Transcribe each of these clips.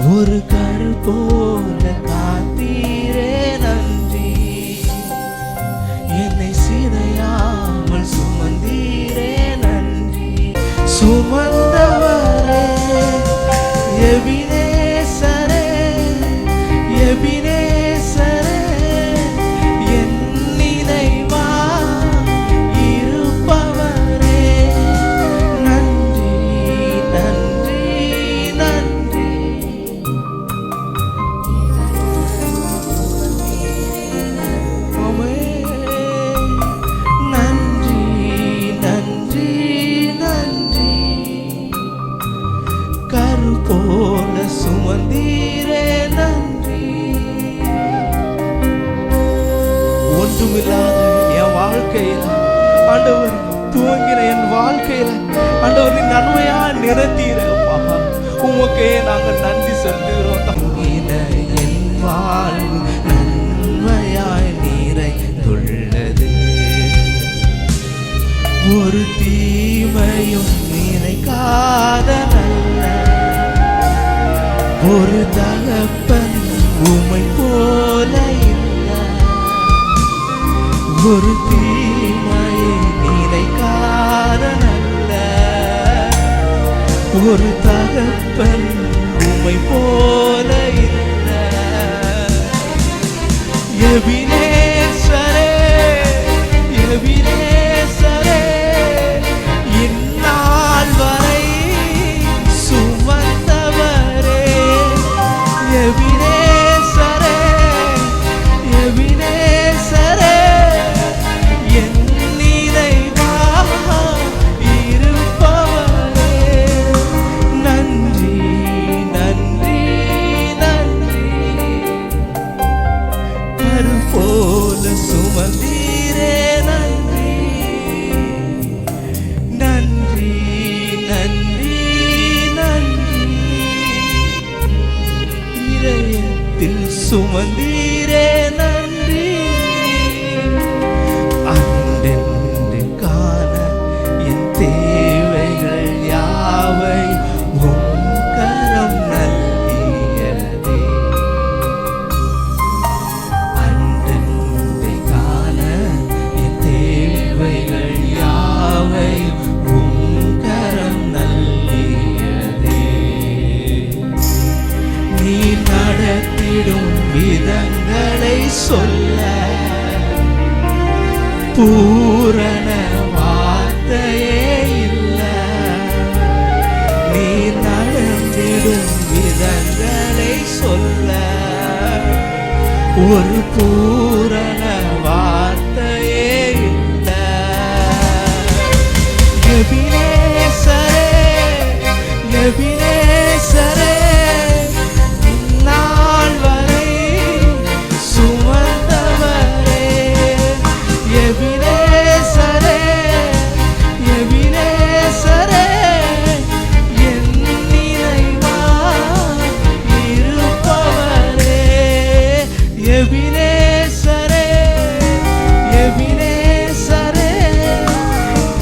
ஒரு கரு போல காத்தீரே நன்றி. என்னை சிதையாமல் சுமந்தீரே நன்றி. சுமந்தவரே எபினேசரே, எபினேசரே, என் நினைவா இருப்பவரே. நன்றி நன்றி நன்றி. நன்றி நன்றி நன்றி. கரு போல சுமந்தீரே நன்றி. ஒன்றுமில்லாத என் வாழ்க்கையில ஆண்டவர் துவங்கின என் வாழ்க்கையில ஆண்டவர் நன்மையா நிறத்தீரப்பா. உமக்கே நாங்கள் நன்றி செலுத்துகிறோம். என் வாழ்வு நன்மையாய் நிறைந்துள்ளது. ஒரு தீமையும் நினைக்காத நல்ல ஒரு தகப்பன் உம்மை போல இல்லை. ஒரு தீமையை நினைக்காத நல்ல ஒரு தகப்பன் உம்மை போல இல்லை. எபினேசரே, எபினேசரே, இந்நாள் வரை சுமந்தவரே. எபினேசரே, எபினேசரே, என் நினைவா இருப்பவரே. நன்றி நன்றி நன்றி. கரு போல சுமந்தீரே நன்றி. நன்றி நன்றி நன்றி. இதயத்தில் சுமந்தீரே நன்றி. அன்றென்று காண என் தேவைகள் யாவை உம் கரம் நல்கியதே. அன்றென்று காண என் தேவைகள் யாவை உம் கரம் நல்கியதே. நீ நடத்திடும் விதங்களை சொல்ல பூரண வார்த்தையே இல்லை. நீ நடத்திடும் விதங்களை சொல்ல ஒரு பூரண வார்த்தையே இல்லை. எபினேசரே, எபினேசரே, இந்நாள் வரை சுமந்தவரே. எபினேசரே, எபினேசரே, என் நினைவா இருப்பவரே. எபினேசரே, எபினேசரே,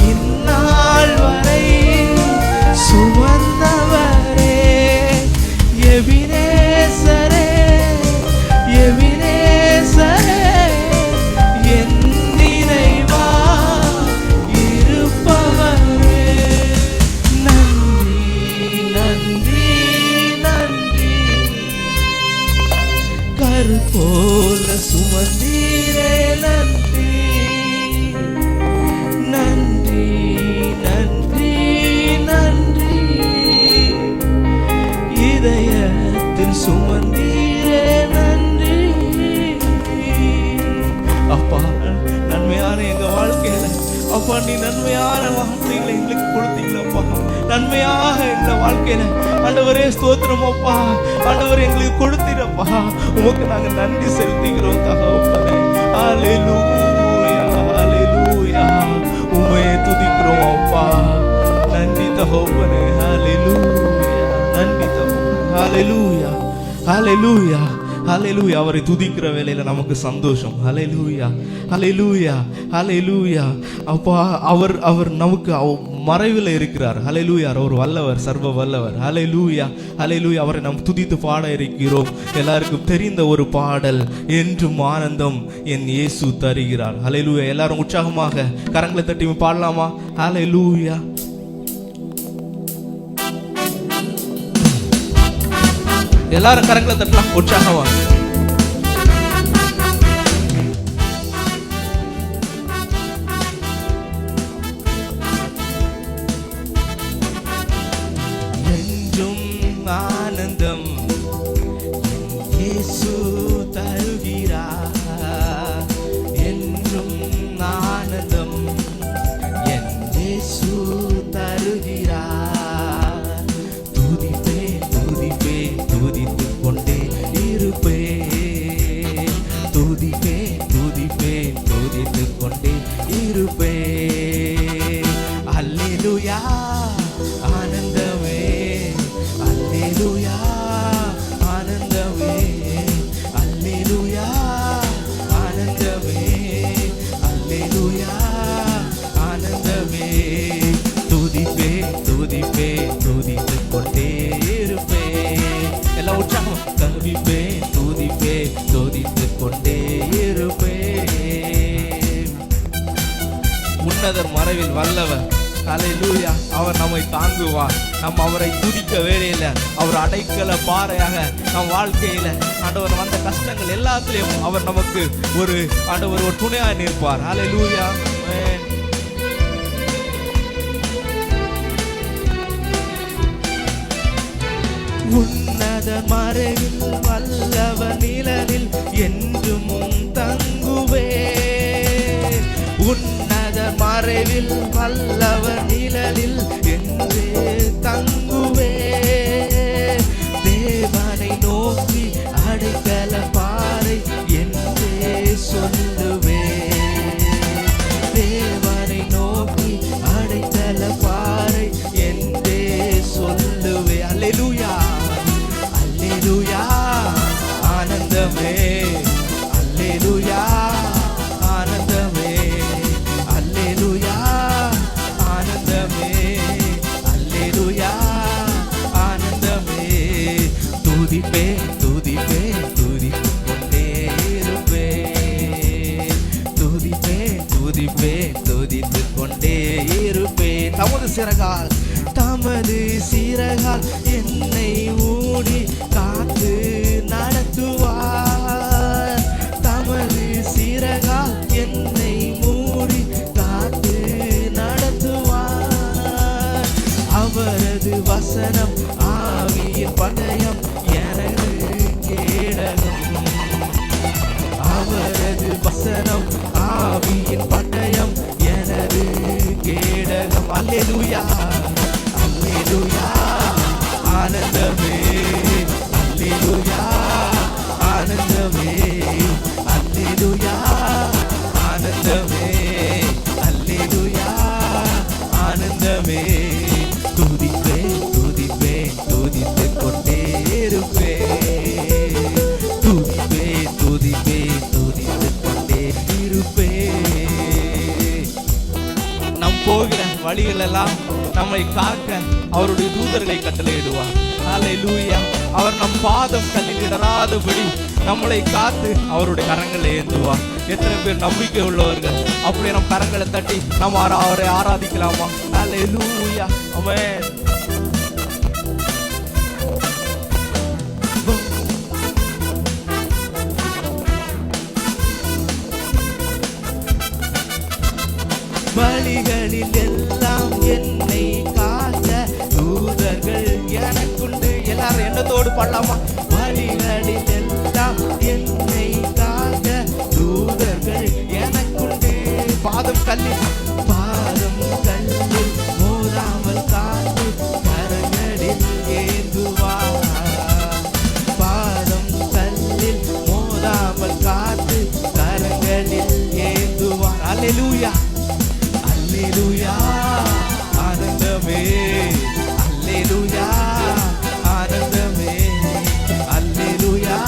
இந்நாள் வரை சுமந்தவரே. எபினேசரே, எபினேசரே, என் நினைவா இருப்பவரே. நன்றி நன்றி நன்றி. கரு போல சுமந்தீரே நன்றி. நன்றி நன்றி நன்றி. இதயத்தில் சுமந்தீரே நன்றி. அப்பா, நன்மையான எங்க வாழ்க்கையில அப்பா நீ நன்மையான வார்த்தைகளை எங்களுக்கு கொடுத்தீங்களப்பா. நன்மையாக எங்க வாழ்க்கையில ஆண்டவரே ஸ்தோத்திரம் அப்பா. ஆண்டவர் எங்களுக்கு கொடுத்தீரப்பா. உமக்கு நாங்க நன்றி செலுத்துகிறோம் தகப்பனே. ஹல்லேலூயா, ஹல்லேலூயா. உம்மையே துதிக்கிறோம் அப்பா. நன்றி தகப்பனே. ஹல்லேலூயா, நன்றி தகப்பனே. ஹல்லேலூயா, ஹல்லேலூயா. ஹல்லேலூயா. அவரை துதிக்கிற வேளையில நமக்கு சந்தோஷம். ஹல்லேலூயா, ஹல்லேலூயா, ஹல்லேலூயா. அப்பா அவர் அவர் நமக்கு மறைவில் இருக்கிறார். ஹல்லேலூயா. அவர் வல்லவர், சர்வ வல்லவர். ஹல்லேலூயா, ஹல்லேலூயா. அவரை நாம் துதித்து பாட இருக்கிறோம். எல்லாருக்கும் தெரிந்த ஒரு பாடல், என்றும் ஆனந்தம் என் இயேசு தருகிறார். ஹல்லேலூயா. எல்லாரும் உற்சாகமாக கரங்களை தட்டி பாடலாமா? ஹல்லேலூயா. எல்லாரும் கரங்களை தட்டலாம் உற்சாகமா. என்றும் ஆனந்தம் இயேசு தருகிறார். என்றும் ஆனந்தம் என் இயேசு தருகிறார். துதிப்பே துதிப்பே துதித்து கொண்டே இருப்பே. துதிப்பே துதிப்பே துதித்து கொண்டே இருப்பே. அல்லேலூயா ஆனந்தமே, அல்லேலூயா ஆனந்தமே, அல்லேலூயா ஆனந்தமே, அல்லேலூயா ஆனந்தமே. துதிப்பே துதிப்பே துதித்து கொண்டே இருப்பே. எல்லாம் உற்சாகம். துதிப்பே துதிப்பே துதித்து கொண்டே இருப்பே. உன்னதர் மறைவில் வல்லவர். ஹல்லேலூயா. அவர் நம்மை தாங்குவார். நம்ம அவரை துதிக்க வேலையில அவர் அடைக்கல பாறையாக நம் வாழ்க்கையில ஆண்டவர் வந்த கஷ்டங்கள் எல்லாத்திலையும் அவர் நமக்கு ஒரு ஆண்டவர் ஒரு துணையாக நிற்பார். ஹல்லேலூயா. உன்னதர் மறைவில் வல்லவர் நிழலில் என்றும் தங்குவே. உன்னதர் மறைவில் வல்லவர் நிழலில் என்றே தங்குவே. தேவனை நோக்கி அடைக்கல பாறை என்றே சொல்லுவே. தேவனை நோக்கி அடைக்கல பாறை என்றே சொல்லுவே. அல்லேலூயா, அல்லேலூயா ஆனந்தமே, அல்லேலூயா ஆனந்தமே, அல்லேலூயா ஆனந்தமே, அல்லேலூயா ஆனந்தமே. துதிப்பே துதிப்பே துதித்து கொண்டே இருப்பே. துதிப்பே துதிப்பே துதித்து கொண்டே இருப்பே. தமது சிறகால் தமது சிறகால் என்னை மூடி காத்து நடத்துவார். தமது சிறகால் என்னை மூடி காத்து நடத்துவார். அவரது வசனம் ஆவியின் பட்டயம் எனது கேடகம். அவரது வசனம் ஆவியின் பட்டயம் எனது கேடகம். அல்லேலூயா, அல்லேலூயா ஆனந்தமே, அல்லேலூயா ஆனந்தமே, அல்லேலூயா ஆனந்தமே, அல்லேலூயா ஆனந்தமே. துதிப்பே துதிப்பே துதித்து கொண்டே இருப்பே. துதிப்பே துதிப்பே துதித்து கொண்டே இருப்பே. நம் போகிற வழிகள் எல்லாம் நம்மை காக்க அவருடைய தூதர்களை கட்டளையிடுவார். ஹல்லேலூயா. அவர் நம் பாதம் கல்லில் இடராதபடி நம்மளை காத்து அவருடைய கரங்களை ஏந்துவார். எத்தனை பேர் நம்பிக்கை உள்ளவர்கள்? அப்படியே நம் கரங்களை தட்டி நம்ம அவரை ஆராதிக்கலாமா? ஹல்லேலூயா. ஆமென். வழிகளில் எல்லாம் என்னை காக்க தூதர்கள் எனக்குண்டு. எல்லாரும் எண்ணத்தோடு பாடலாமா? வழிகளில் எல்லாம் என்னை காக்க தூதர்கள் எனக்குண்டு. பாதம் கல்லில் மோதாமல் காத்து கரங்களில் ஏந்துவார். பாதம் கல்லில் மோதாமல் காத்து கரங்களில் ஏந்துவார். அல்லேலூயா, அல்லேலூயா ஆனந்தமே, அல்லேலூயா ஆனந்தமே, அல்லேலூயா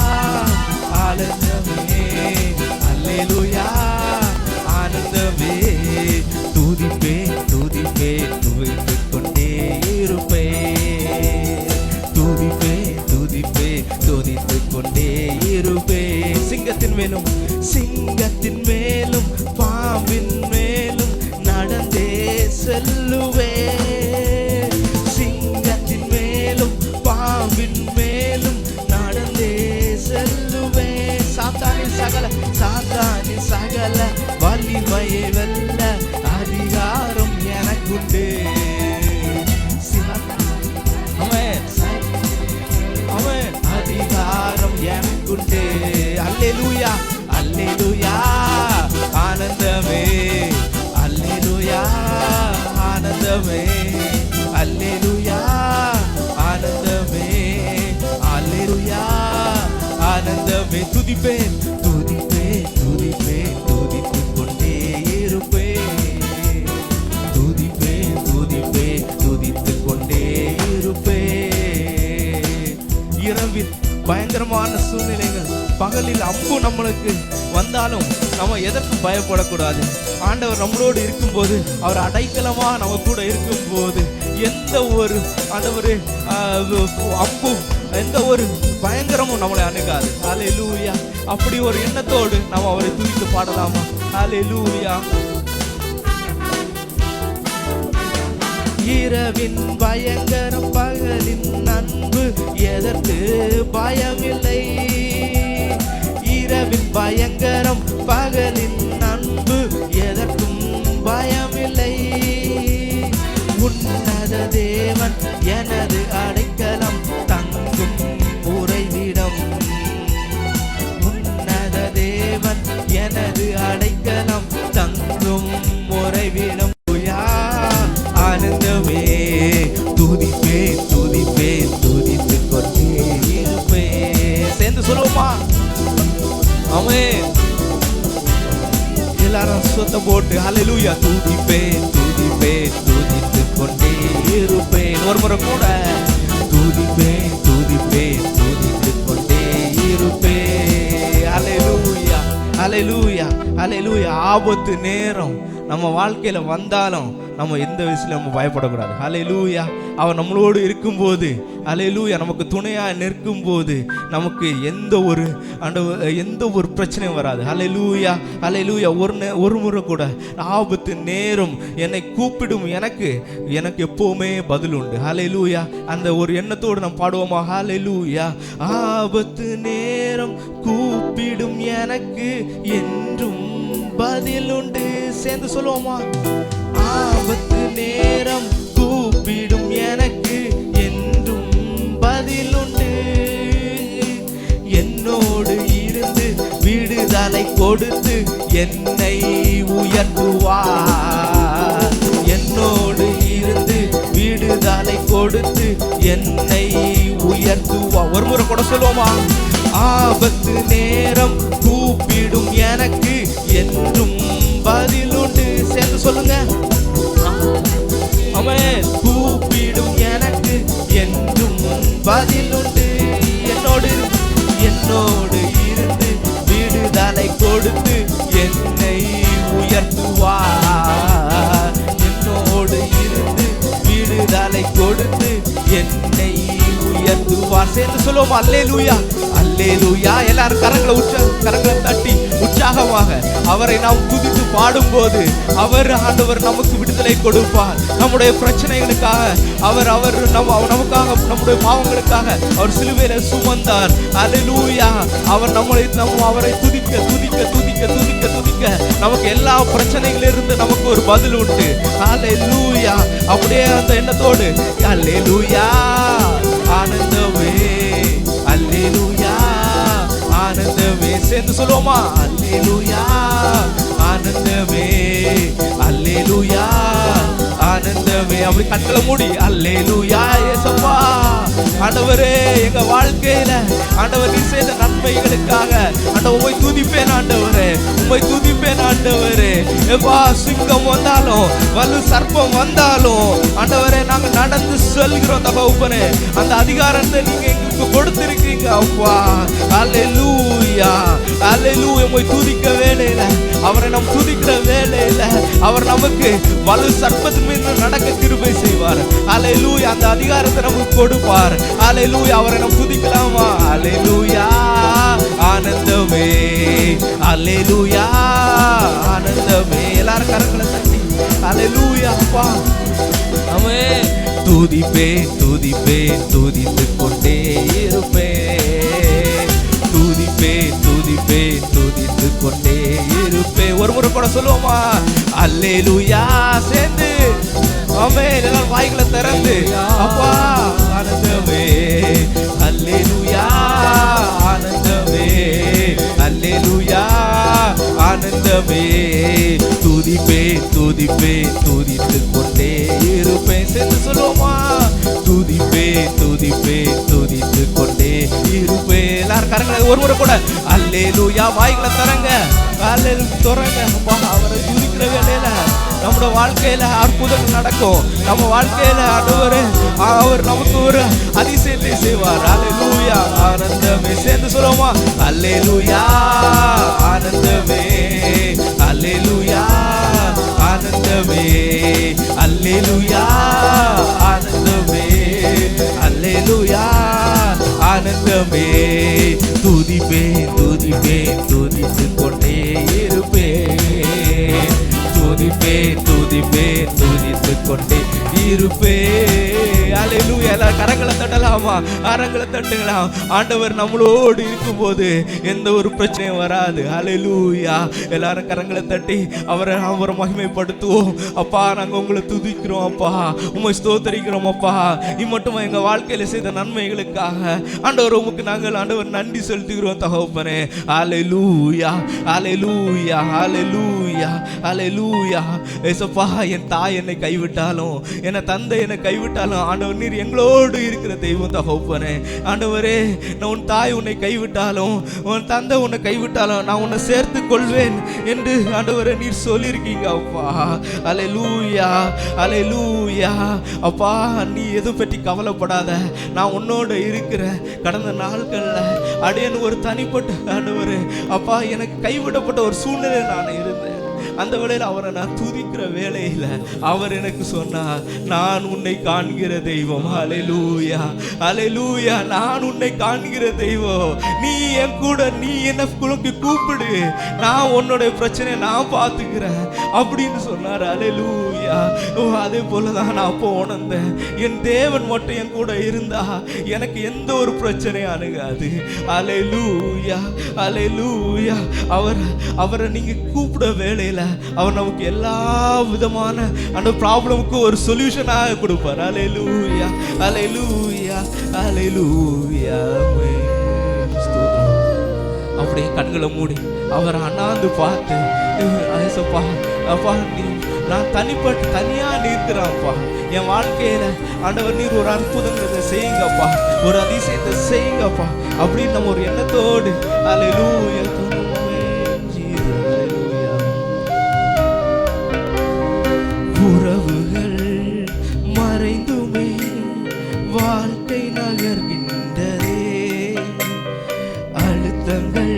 துதித்துக் கொண்டே இருப்பேன். சிங்கத்தின் மேலும் பாம்பின் மேலும் நடந்தே செல்லுவேன். சிங்கத்தின் மேலும் பாம்பின் மேலும் நடந்தே செல்லுவேன். சாத்தானின் சகல வலிமையை வெல்ல அதிகாரம் எனக்குண்டு. அதிகாரம் எனக்குண்டு. அல்லேலூயா அல்லேலூயா ஆனந்தமே, அல்லேலூயா ஆனந்தமே, அல்லேலூயா ஆனந்தமே, அல்லேலூயா ஆனந்தமே. துதிப்பேன் துதிப்பேன் துதிப்பேன் துதித்துக் கொண்டே இருப்பேன். துதிப்பேன் துதிப்பேன் துதித்துக் கொண்டே இருப்பேன். இரவில் பயங்கரமான சூழ்நிலைகள், பகலில் அம்பு நம்மளுக்கு வந்தாலும் நம்ம எதற்கும் பயப்படக்கூடாது. ஆண்டவர் நம்மளோடு இருக்கும்போது, அவர் அடைக்கலமா நம்ம கூட இருக்கும்போது, எந்த ஒரு ஆண்டவர் அம்பு எந்த ஒரு பயங்கரமும் நம்மளை அணுகாது. ஹல்லேலூயா. அப்படி ஒரு எண்ணத்தோடு நாம் அவரை துதித்து பாடலாமா? ஹல்லேலூயா. இரவின் பயங்கரம் பகலின் அன்பு எதற்கு பயமில்லை. இரவின் பயங்கரம் பகலின் அன்பு எதற்கும் பயமில்லை. உன்னத தேவன் எனது அடைக்கலம் தங்கும் உறைவிடம். உன்னத தேவன் எனது அடைக்கலம் தங்கும் உறைவிடம். ஆனந்தமே துதிப்பேன் துதிப்பேன் துதித்துக் கொண்டே இருப்பேன். சேர்ந்து சொல்லுவோமா? ஆமென். எல்லாரும் சொந்தம் போட்டு ஹல்லேலூயா. துதிப்பேன் துதிப்பேன் துதித்துக் கொண்டே இருப்பேன். ஒரு முறை கூட துதிப்பேன் துதிப்பேன் துதித்துக் கொண்டே இருப்பேன். ஹல்லேலூயா ஹல்லேலூயா ஹல்லேலூயா. ஆபத்து நேரம் நம்ம வாழ்க்கையில வந்தாலும் நம்ம எந்த விஷயத்துல நம்ம பயப்படக்கூடாது. ஹல்லேலூயா. அவர் நம்மளோடு இருக்கும்போது, ஹல்லேலூயா, நமக்கு துணையாக நிற்கும் போது நமக்கு எந்த ஒரு பிரச்சனையும் வராது. ஹல்லேலூயா ஹல்லேலூயா. ஒரு முறை கூட ஆபத்து நேரம் என்னை கூப்பிடும் எனக்கு எப்பவுமே பதில் உண்டு. ஹல்லேலூயா. அந்த ஒரு எண்ணத்தோடு நாம் பாடுவோமா? ஹல்லேலூயா. ஆபத்து நேரம் கூப்பிடும் எனக்கு என்றும் பதில் உண்டு. சேர்ந்து சொல்லுவோமா? ஆபத்து நேரம் கூப்பிடும் எனக்கு என்றும் பதில் உண்டு. என்னோடு இருந்து விடுதலை கொடுத்து என்னை உயர்த்துவார். என்னோடு இருந்து விடுதலை கொடுத்து என்னை உயர்த்துவார். ஒரு முறை கூட சொல்லுவோமா? ஆபத்து நேரம் கூப்பிடும் எனக்கு என்றும் பதில் உண்டு. சேர்ந்து சொல்லுங்க. ஆமென். கூப்பிடும் எனக்கு என்றும் பதில் உண்டு. என்னோடு இருந்து விடுதலை கொடுத்து என்னை உயர்த்துவார். என்னோடு இருந்து விடுதலை கொடுத்து என்னை உயர்த்துவார். சேர்ந்து சொல்லுவோம். அல்லேலூயா அல்லேலூயா. எல்லாரும் கரங்களை தட்டி உற்சாகமாக அவரை நாம் துதித்து பாடும்போது ஆண்டவர் நமக்கு விடுதலை கொடுப்பார். நம்முடைய பிரச்சனைகளுக்காக அவர் நமக்காக, நம்முடைய பாவங்களுக்காக அவர் சிலுவையில சுமந்தார். அல்லேலூயா. அவரை துதிக்க துதிக்க துதிக்க துதிக்க துதிக்க நமக்கு எல்லா பிரச்சனைகளிலிருந்து நமக்கு ஒரு பதில் உண்டு. அல்லேலூயா. அப்படியே அந்த எண்ணத்தோடு அல்லேலூயா ஆனந்தமே, அல்லேலூயா ஆனந்தமே. சேர்ந்து சொல்லுவோமா? அல்லேலூயா ஆனந்தமே, அல்லேலூயா ஆனந்தமே. அப்படி கண்களை மூடி அல்லேலூயா. ஏசப்பா ஆண்டவரே, எங்க வாழ்க்கையில ஆண்டவர் நீ செய்த நன்மைகளுக்காக ஆண்டவர் உம்மை துதிப்பேன். ஆண்டவரே உம்மை துதிப்பேன். ஆண்டவரே எப்பா சிங்கம் வந்தாலும் வலு சர்ப்பம் வந்தாலும் ஆண்டவரே நாங்க நடந்து செல்கிறோம். தகப்பனே அந்த அதிகாரத்தை நீங்க எங்களுக்கு கொடுத்திருக்கீங்க அப்பா. அல்லேலூயா அல்லேலூயா. உம்மை துதிக்க வேலையில, அவரை நாம் துதிக்கிற வேலையில அவர் நமக்கு வலு சர்ப்பத்தின் மீது நடக்க கிருபை செய்வார். அல்லேலூயா. அந்த அதிகாரத்தை நமக்கு கொடுப்பார். அல்லேலூயா. அவரை நாம் துதிக்கலாமா? அல்லேலூயா ஆனந்தமே, அல்லேலூயா ஆனந்தமே. எல்லாரும் கரங்களை தட்டி அல்லேலூயா அப்பா. ஆமென். துதிப்பேன் துதிப்பேன் துதித்துக் கொண்டே இருப்பேன், துதிப்பேன் துதிப்பேன் துதித்துக் கொண்டே இருப்பேன். ஒரு முறை கூட சொல்லுவோமா? அல்லேலூயா சேர்ந்து. ஆமென். எல்லாரும் வாய்களை திறந்து அப்பா ஆனந்தமே, அல்லேலூயா ஆனந்தமே, அல்லேலூயா ஆனந்தமே. துதிப்பேன் துதிப்பேன் துதித்துக் கொண்டே இருப்பேன். சேர்ந்து சொல்லுவோமா? துதிப்பேன் துதிப்பேன் துதித்துக் கொண்டே இருப்பேன். எல்லாரும் கரங்களை ஒரு முறை கூட அல்லேலூயா வாய்களை தரங்க, அல்லேலூயா தொடங்க. அப்பா அவரை துதிக்கிற வேலையில நம்முடைய வாழ்க்கையில அற்புதங்கள் நடக்கும். நம்ம வாழ்க்கையில அவர் நமக்கு ஒரு அதிசயத்தை செய்வார். அல்லேலூயா ஆனந்தமே. சேர்ந்து சொல்லுவோமா? அல்லேலூயா ஆனந்தமே, அல்லேலூயா ஆனந்தமே, அல்லேலூயா ஆனந்தமே, அல்லேலூயா ஆனந்தமே. துதிப்பேன் துதிப்பேன் துதித்துக் கொண்டே இருப்பேன், துதிப்பேன் துதிப்பேன் துதித்துக் கொண்டே இருப்பேன். அல்லேலூயா. எல்லாரும் கரங்களை தட்டலாமா? கரங்களை தட்டுங்களாம். ஆண்டவர் நம்மளோடு இருக்கும்போது எந்த ஒரு பிரச்சனையும் வராது. அல்லேலூயா. எல்லாரும் கரங்களை தட்டி அவரை மகிமைப்படுத்துவோம். அப்பா நாங்கள் உங்களை துதிக்கிறோம் அப்பா, உம்மை ஸ்தோத்தரிக்கிறோம் அப்பா. இம்மட்டுமா எங்க வாழ்க்கையில செய்த நன்மைகளுக்காக ஆண்டவர் உமக்கு நாங்கள் ஆண்டவர் நன்றி செலுத்துகிறோம் தகப்பனே. அல்லேலூயா அல்லேலூயா அல்லேலூயா அல்லேலூயா. ஏசப்பா என் தாய் என்னை கைவிட்டாலும், என் தந்தை என்னை கைவிட்டாலும் ஆண்டவர் நீர் எங்களோடு இருக்கிற தெய்வம் தகப்பனே. ஆண்டவரே நான் உன் தாய் உன்னை கைவிட்டாலும், உன் தந்தை உன்னை கைவிட்டாலும் நான் உன்னை சேர்த்து கொள்வேன் என்று ஆண்டவரே நீர் சொல்லியிருக்கீங்க அப்பா. அல்லேலூயா அல்லேலூயா. அப்பா நீ எது பற்றி கவலைப்படாத, நான் உன்னோட இருக்கிற. கடந்த நாட்கள்ல அடையன் ஒரு தனிப்பட்ட ஆண்டவரே அப்பா எனக்கு கைவிடப்பட்ட ஒரு சூழ்நிலை நான் இருந்தேன். அந்த வேளையில் அவரை நான் துதிக்கிற வேளையில் அவர் எனக்கு சொன்னார், நான் உன்னை காண்கிற தெய்வம். அல்லேலூயா அல்லேலூயா. நான் உன்னை காண்கிற தெய்வம். நீ என் கூட, நீ என்ன கூப்பிடு, நான் உன்னோட பிரச்சனையை நான் பார்த்துக்கிறேன் அப்படின்னு சொன்னார். அல்லேலூயா. அதே போலதான் நான் அப்போ உணர்ந்தேன், என் தேவன் மட்டும் என் கூட இருந்தா எனக்கு எந்த ஒரு பிரச்சனையும் அணுகாது. அல்லேலூயா அல்லேலூயா. அவரை நீங்க கூப்பிட வேளையில அவர் நமக்கு எல்லா விதமான அந்த ப்ராப்ளமுக்கு ஒரு சொல்யூஷனாக கொடுப்பார். அல்லேலூயா அல்லேலூயா அல்லேலூயா. அப்படியே கண்களை மூடி அவரை அண்ணாந்து பார்த்து, ஏசப்பா அப்பா நான் தனியா நிற்கிறேன்ப்பா, என் வாழ்க்கையில ஆண்டவர் நீர் ஒரு அற்புதங்களை செய்யுங்கப்பா, ஒரு அதிசயத்தை செய்யுங்கப்பா அப்படின்னு நம்ம ஒரு எண்ணத்தோடு அல்லேலூயா. உறவுகள் மறைந்துமே வாழ்க்கை நகர்கின்றதே, அழுத்தங்கள்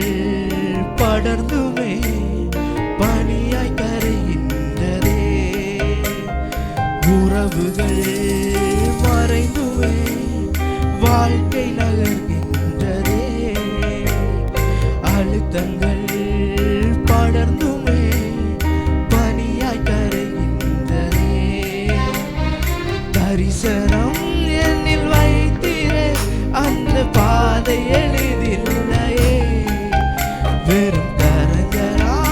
படர்ந்துமே பனியாய் கரைகின்றதே. உறவுகள் மறைந்துமே வாழ்க்கை நகர்கின்றதே, அழுத்தங்கள் படர்ந்துமே பனியாய் கரைகின்றதே. தரிசனம் என்னில் வைத்திரே அந்த பாதை எளிதில்லையே, வெறும் கரங்களால்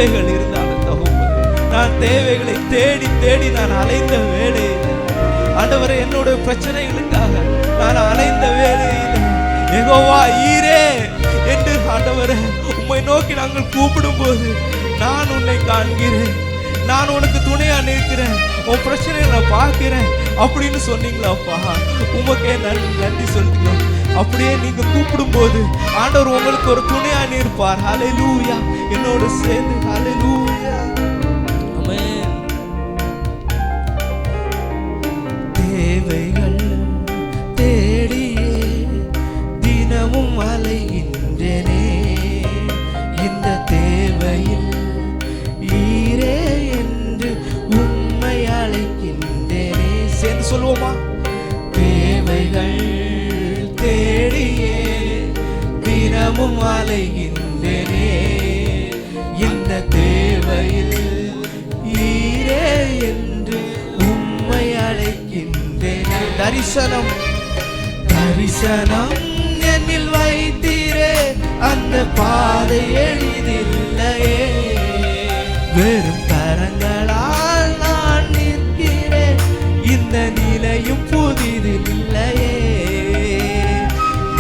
தேவைகள் இருந்தாலும் தகப்பனே, நான் தேவைகளை தேடி தேடி நான் அலைந்த வேளையில் ஆண்டவரே, என்னுடைய பிரச்சனைகளுக்காக நான் அலைந்த வேளையில் யெகோவா ஈரே என்று ஆண்டவரே உம்மை நோக்கி நாங்கள் கூப்பிடும் போது நான் உன்னை காண்கிறேன், நான் உனக்கு துணையா நிற்கிறேன், உன் பிரச்சனையை நான் பார்க்கிறேன் அப்படின்னு சொன்னீங்களாப்பா. உமக்கே நன்றி சொல்லுங்க. அப்படியே நீங்க கூப்பிடும் போது ஆண்டவர் உங்களுக்கு ஒரு துணையா நிற்பார். ஹல்லேலூயா. என்னோடு சேர்ந்து ஹல்லேலூயா. ஆமென். தேவைகள் தேடியே தினமும் அலைகின்றேனே, இந்த தேவையில் ஈரே என்று உம்மை அழைக்கின்றேனே. சேர்ந்து சொல்லுவோமா? தேவைகள் தேடியே தினமும் அலைகின்றேனே, இந்த தேவையில் ஈரே என்று உம்மை அழைக்கின்றேனே. தரிசனம் தரிசனம் என்னில் வைத்தீரே, அந்த பாதை எளிதில்லையே, வெறும் கரங்களால் நான் நிற்கிறேன், இந்த நிலையும் புதிதில்லையே.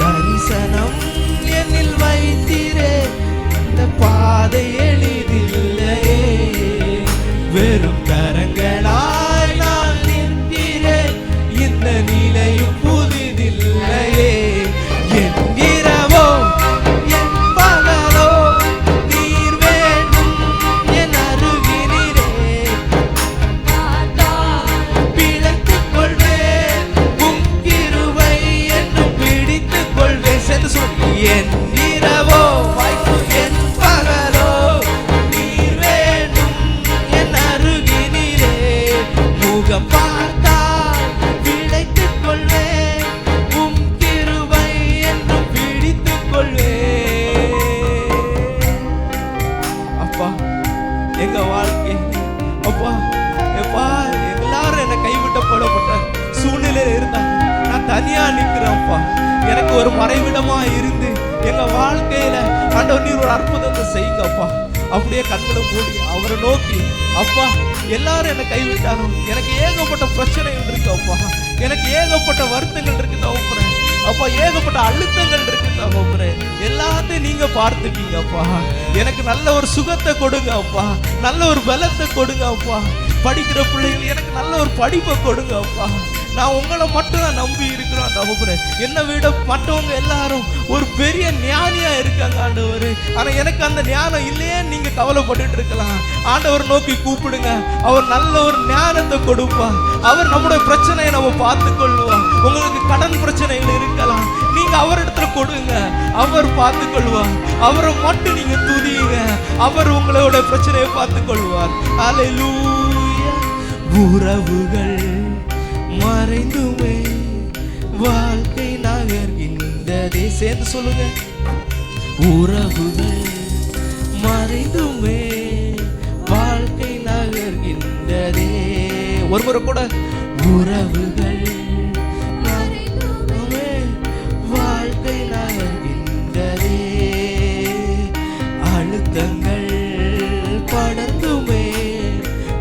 தரிசனம் என்னில் வைத்தீரே, அந்த பாதை எளிதில்லையே, வெறும் கரங்களால் நான் நிற்கிறேன், இந்த நிலையும் புதிதில்லையே. என் இரவோ என் பகலோ நீர் வேண்டும் என் அருகினிலே, பிழைத்துக் கொள்வேன் உம் கிருபை என்றும் பிடித்துக் கொள்வேன். சேர்ந்து சொல்லு. என் இரவோ என் பகலோ நீர் வேண்டும் என் அருகினிலே, முகம் பார்த்தால் பிழைத்துக் கொள்வேன் உம் கிருபை என்றும் பிடித்துக் கொள்வேன். அப்பா, எங்க வாழ்க்கை அப்பா எப்பா எல்லாரும் என்னை கைவிட்டப்படப்பட்ட சூழ்நிலையில இருந்தா நான் தனியா நிற்கிறேன். அப்பா, எனக்கு ஒரு மறைவிடமா இருந்து எங்க வாழ்க்கையில ஆண்டவர் நீர் ஒரு அற்புதத்தை செய்யுங்க அப்பா. அப்படியே கண்களை மூடி அவரை நோக்கி, அப்பா எல்லாரும் என்னை கைவிட்டாலும் எனக்கு ஏகப்பட்ட பிரச்சனைகள் இருக்கு அப்பா, எனக்கு ஏகப்பட்ட வருத்தங்கள் இருக்கு தகப்பனே, அப்பா ஏகப்பட்ட அழுத்தங்கள் இருக்கு தகப்பனே, எல்லாத்தையும் நீங்க பார்த்துக்கீங்க அப்பா. எனக்கு நல்ல ஒரு சுகத்தை கொடுங்க அப்பா, நல்ல ஒரு பலத்தை கொடுங்க அப்பா. படிக்கிற பிள்ளைகள் எனக்கு நல்ல ஒரு படிப்பை கொடுங்க அப்பா. நான் உங்களை மட்டும் தான் நம்பி இருக்கிறோம் தகப்பனே. என்னை விட மற்றவங்க எல்லாரும் ஒரு பெரிய ஞானியா இருக்காங்க ஆண்டவர், ஆனா எனக்கு அந்த ஞானம் இல்லையே நீங்க கவலைப்பட்டுட்டு இருக்கலாம். ஆண்டவர் நோக்கி கூப்பிடுங்க, அவர் நல்ல ஒரு ஞானத்தை கொடுப்பார். அவர் நம்முடைய பிரச்சனையை நம்ம பார்த்து கொள்வார். உங்களுக்கு கடன் பிரச்சனைகள் இருக்கலாம், நீங்க அவரிடத்துல கொடுங்க, அவர் பார்த்து கொள்வார். அவரை மட்டும் நீங்க துதியுங்க, அவர் உங்களோட பிரச்சனையை பார்த்து கொள்வார். ஹல்லேலூயா. உறவுகள் மறைந்துமே வாழ்க்கை நகர்கின்றதே. சேர்ந்து சொல்லுங்க. உறவுகள் மறைந்துமே வாழ்க்கை நகர்கின்றதே. ஒருமுறை கூட உறவுகள் மறைந்துமே வாழ்க்கை நகர்கின்றதே, அழுத்தங்கள் படர்ந்துமே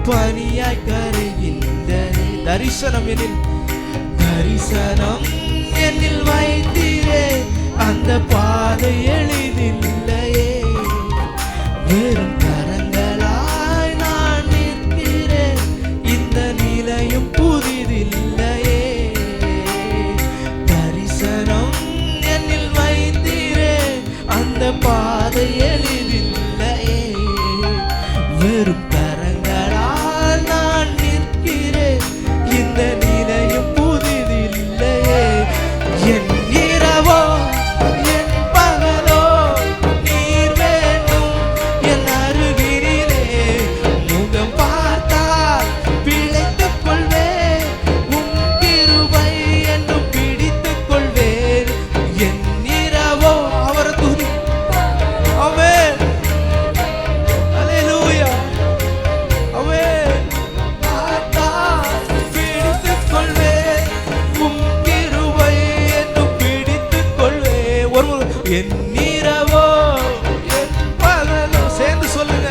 பனியாய் கரைகின்றதே. தரிசனம் என்னில் வைத்தீரே, அந்த பாதை எளிதில்லையே, வெறும் கரங்களாய் நான் நிற்கிறேன், இந்த நிலையும் புதிதில்லையே. தரிசனம் என்னில் வைத்தீரே, அந்த பாதை எளிதில்லையே, வெறும் கரங்களால் நான் நிற்கிறேன், இந்த நிலையும் புதிதில்லையே. என் இரவோ என் பகலோ நீர் வேண்டும் என் அருகினிலே, முகம் பார்த்தால் பிழைத்துக் கொள்வேன் உம் கிருபை என்றும் பிடித்துக் கொள்வேன். என் இரவோ அவரை துதி. ஆமென். ஹல்லேலூயா. ஆமென். பார்த்தால் பிடித்துக் கொள்வேன் உம் கிருபை என்றும் பிடித்துக் கொள்வேன். ஒரு என் இரவோ என் பகலோ. சேர்ந்து சொல்லுங்க.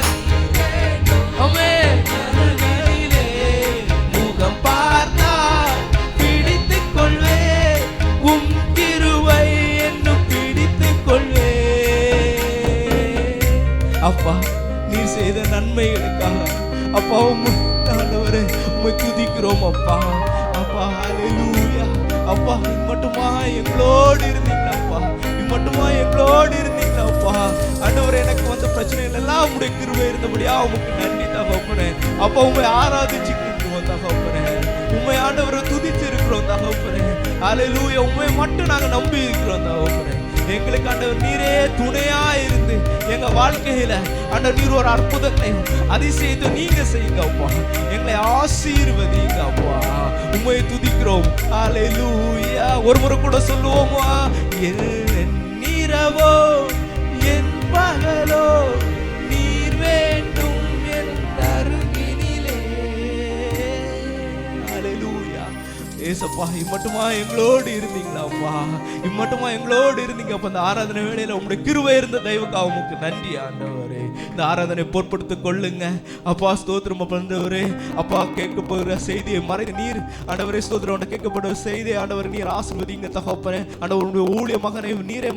அப்பா ஆண்டவரே உம்மை துதிக்கிறோம் அப்பா. அப்பா ஹalleluya. அப்பா மட்டுமா எங்களோடு இருந்தீங்களா அப்பா, மட்டுமா எங்களோடு இருந்தீங்களா அப்பா. ஆண்டவரே எனக்கு வந்த பிரச்சனைகள் எல்லாம் உம்முடைய கிருபை இருந்தபடியா உமக்கு நன்றி தகப்பனே. அப்பா உம்மை ஆராதிச்சுட்டு இருக்கிறோம் தகப்பனே, உம்மை ஆண்டவரை துதித்து இருக்கிறோம் தகப்பனே. ஹalleluya. உம்மை மட்டும் நாங்க நம்பி இருக்கிறோம் தகப்பனே. எங்களுக்கு ஆண்டவர் நீரே துணையா இருந்து எங்க வாழ்க்கையில ஆண்டவர் நீர் ஒரு அற்புதத்தையும் அதிசயத்தை நீங்க செய்யுங்க அப்பா. எங்களை ஆசீர்வதிங்க அப்பா. உம்மை துதிக்கிறோம். ஹalleluya. ஒரு முறை கூட சொல்லுவோமா, என் இரவோ என் பகலோ நீர் வேண்டும் என் அருகினிலே. ஹalleluya. ஏசப்பா இம்மட்டுமா எங்களோடு இருந்தீங்களா அப்பா, இம்மட்டுமா எங்களோடு இருந்தீங்க அப்ப. இந்த ஆராதனை வேளையில உங்களுடைய கிருபை இருந்த தெய்வக்காக உமக்கு நன்றி ஆண்டவரே. இந்த ஆராதனை பொறுப்படுத்திக் கொள்ளுங்க அப்பா. ஸ்தோத்திரம் ஆண்டவரே. அப்பா கேட்கப்படுகிற செய்தியை மறைந்து நீர் ஆண்டவரே ஸ்தோத்திரம் கேட்கப்படுகிற செய்தியை ஆண்டவர் நீர் ஆசீர்வதிங்க தகப்பனே. ஆண்டவர் உங்களுடைய ஊழிய மகனை நீரே